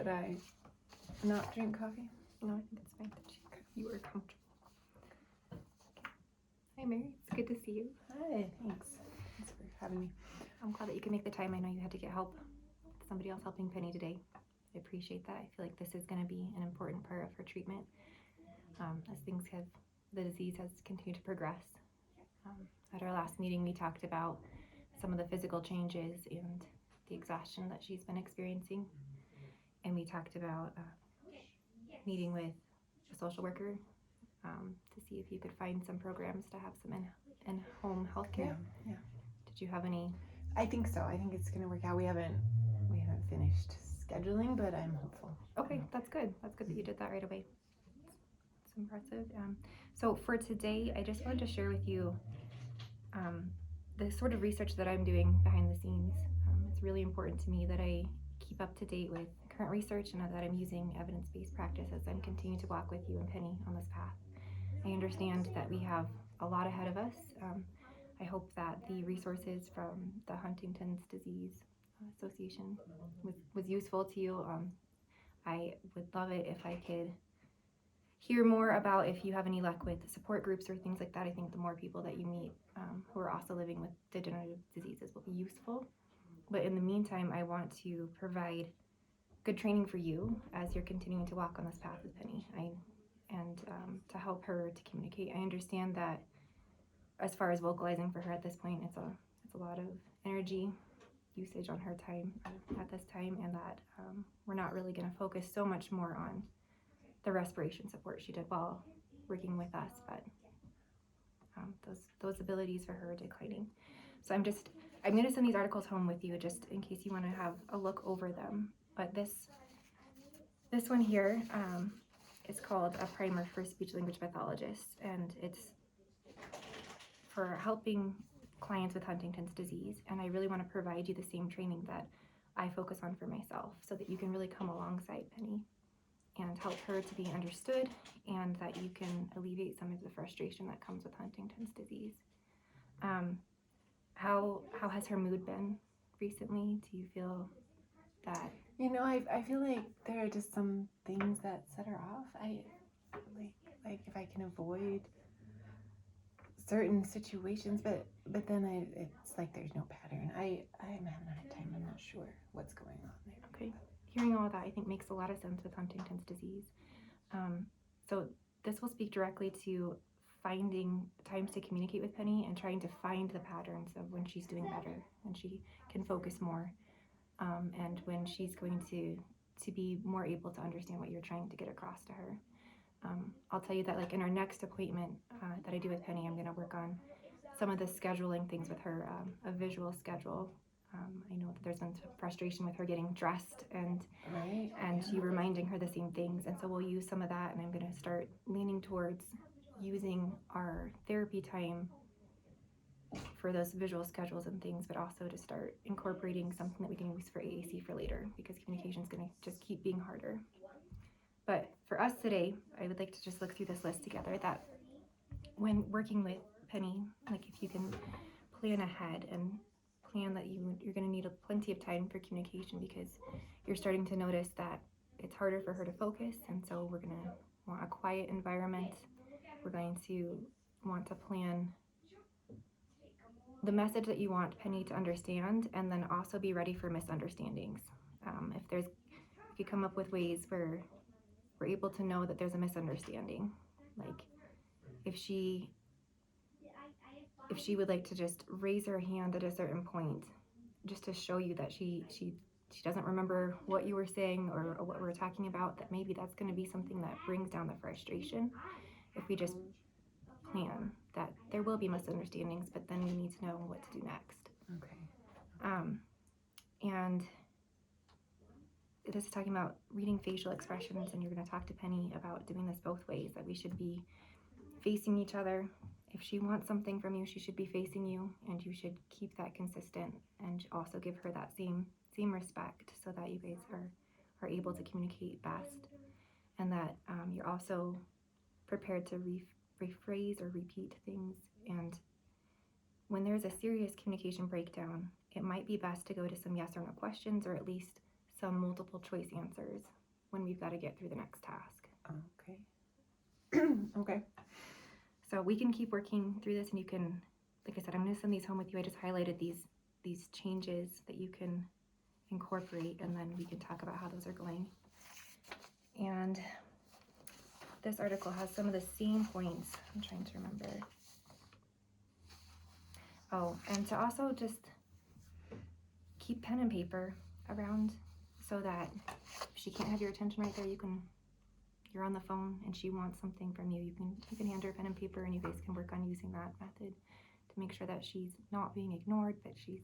Should I not drink coffee? No, I think it's fine that you were comfortable. Okay. Hi, Mary. It's good to see you. Hi, thanks. Thanks for having me. I'm glad that you could make the time. I know you had to get help. Somebody else helping Penny today. I appreciate that. I feel like this is going to be an important part of her treatment as the disease has continued to progress. At our last meeting, we talked about some of the physical changes and the exhaustion that she's been experiencing. And we talked about meeting with a social worker to see if you could find some programs to have some in-home healthcare. Yeah. Did you have any? I think so. I think it's gonna work out. We haven't finished scheduling, but I'm hopeful. Okay, that's good. That's good that you did that right away. It's impressive. So for today, I just wanted to share with you the sort of research that I'm doing behind the scenes. It's really important to me that I keep up to date with current research and that I'm using evidence-based practice as I'm continuing to walk with you and Penny on this path. I understand that we have a lot ahead of us. I hope that the resources from the Huntington's Disease Association was useful to you. I would love it if I could hear more about if you have any luck with support groups or things like that. I think the more people that you meet who are also living with degenerative diseases will be useful. But in the meantime, I want to provide good training for you as you're continuing to walk on this path with Penny. And to help her to communicate. I understand that as far as vocalizing for her at this point, it's a lot of energy usage on her time at this time, and that we're not really going to focus so much more on the respiration support she did while working with us, but those abilities for her are declining. So I'm going to send these articles home with you just in case you want to have a look over them. But this one here is called A Primer for Speech Language Pathologists, and it's for helping clients with Huntington's disease. And I really want to provide you the same training that I focus on for myself so that you can really come alongside Penny and help her to be understood, and that you can alleviate some of the frustration that comes with Huntington's disease. How has her mood been recently? Do you feel that? I feel like there are just some things that set her off. I like if I can avoid certain situations, but then it's like there's no pattern. I'm having a hard time. I'm not sure what's going on there. Okay. Hearing all of that, I think, makes a lot of sense with Huntington's disease. So this will speak directly to finding times to communicate with Penny and trying to find the patterns of when she's doing better, when she can focus more, and when she's going to be more able to understand what you're trying to get across to her. I'll tell you that, like, in our next appointment that I do with Penny, I'm going to work on some of the scheduling things with her, a visual schedule. I know that there's been some frustration with her getting dressed and you reminding her the same things, and so we'll use some of that, and I'm going to start leaning towards using our therapy time for those visual schedules and things, but also to start incorporating something that we can use for AAC for later, because communication is going to just keep being harder. But for us today, I would like to just look through this list together, that when working with Penny, like, if you can plan ahead and plan that you're going to need plenty of time for communication, because you're starting to notice that it's harder for her to focus, and so we're going to want a quiet environment. We're going to want to plan the message that you want Penny to understand, and then also be ready for misunderstandings. If you come up with ways where we're able to know that there's a misunderstanding, like if she would like to just raise her hand at a certain point, just to show you that she doesn't remember what you were saying or what we were talking about, that maybe that's going to be something that brings down the frustration. If we just plan that there will be misunderstandings, but then we need to know what to do next. Okay. And this is talking about reading facial expressions, and you're going to talk to Penny about doing this both ways, that we should be facing each other. If she wants something from you, she should be facing you, and you should keep that consistent and also give her that same respect, so that you guys are able to communicate best, and that you're also prepared to rephrase or repeat things. And when there's a serious communication breakdown, it might be best to go to some yes or no questions, or at least some multiple choice answers when we've got to get through the next task. Okay. Okay. So we can keep working through this, and you can, like I said, I'm going to send these home with you. I just highlighted these changes that you can incorporate, and then we can talk about how those are going. And this article has some of the same points. I'm trying to remember. Oh, and to also just keep pen and paper around so that if she can't have your attention right there, you're on the phone and she wants something from you, you can hand her pen and paper, and you guys can work on using that method to make sure that she's not being ignored, that she's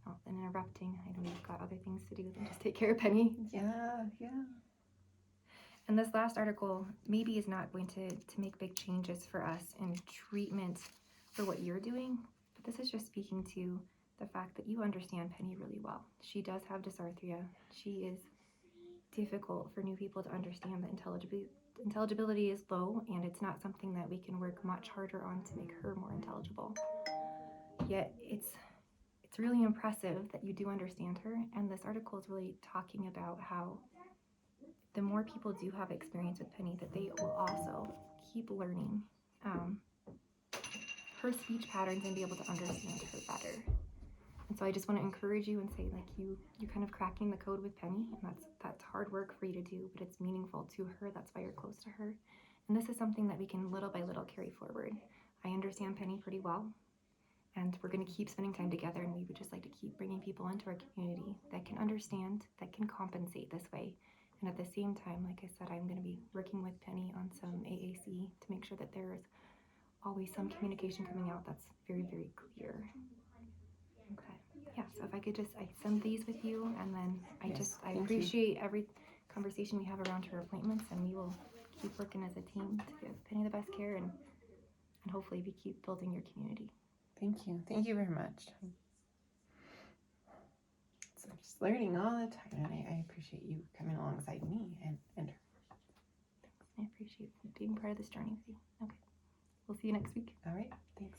not interrupting. I know you've got other things to do than just take care of Penny. Yeah. And this last article maybe is not going to make big changes for us in treatment for what you're doing, but this is just speaking to the fact that you understand Penny really well. She does have dysarthria. She is difficult for new people to understand. The intelligibility is low, and it's not something that we can work much harder on to make her more intelligible. Yet it's really impressive that you do understand her, and this article is really talking about how the more people do have experience with Penny, that they will also keep learning her speech patterns and be able to understand her better. And so I just want to encourage you and say, like, you're kind of cracking the code with Penny, and that's hard work for you to do, but it's meaningful to her. That's why you're close to her. And this is something that we can little by little carry forward. I understand Penny pretty well, and we're going to keep spending time together, and we would just like to keep bringing people into our community that can understand, that can compensate this way. And at the same time, like I said, I'm going to be working with Penny on some AAC to make sure that there is always some communication coming out that's very, very clear. Okay. Yeah, so if I could I send these with you, and then I appreciate every conversation we have around her appointments, and we will keep working as a team to give Penny the best care, and hopefully we keep building your community. Thank you. Thank you very much. So I'm just learning all the time, and I appreciate you coming alongside me and her. I appreciate being part of this journey with you. Okay. We'll see you next week. All right. Thanks.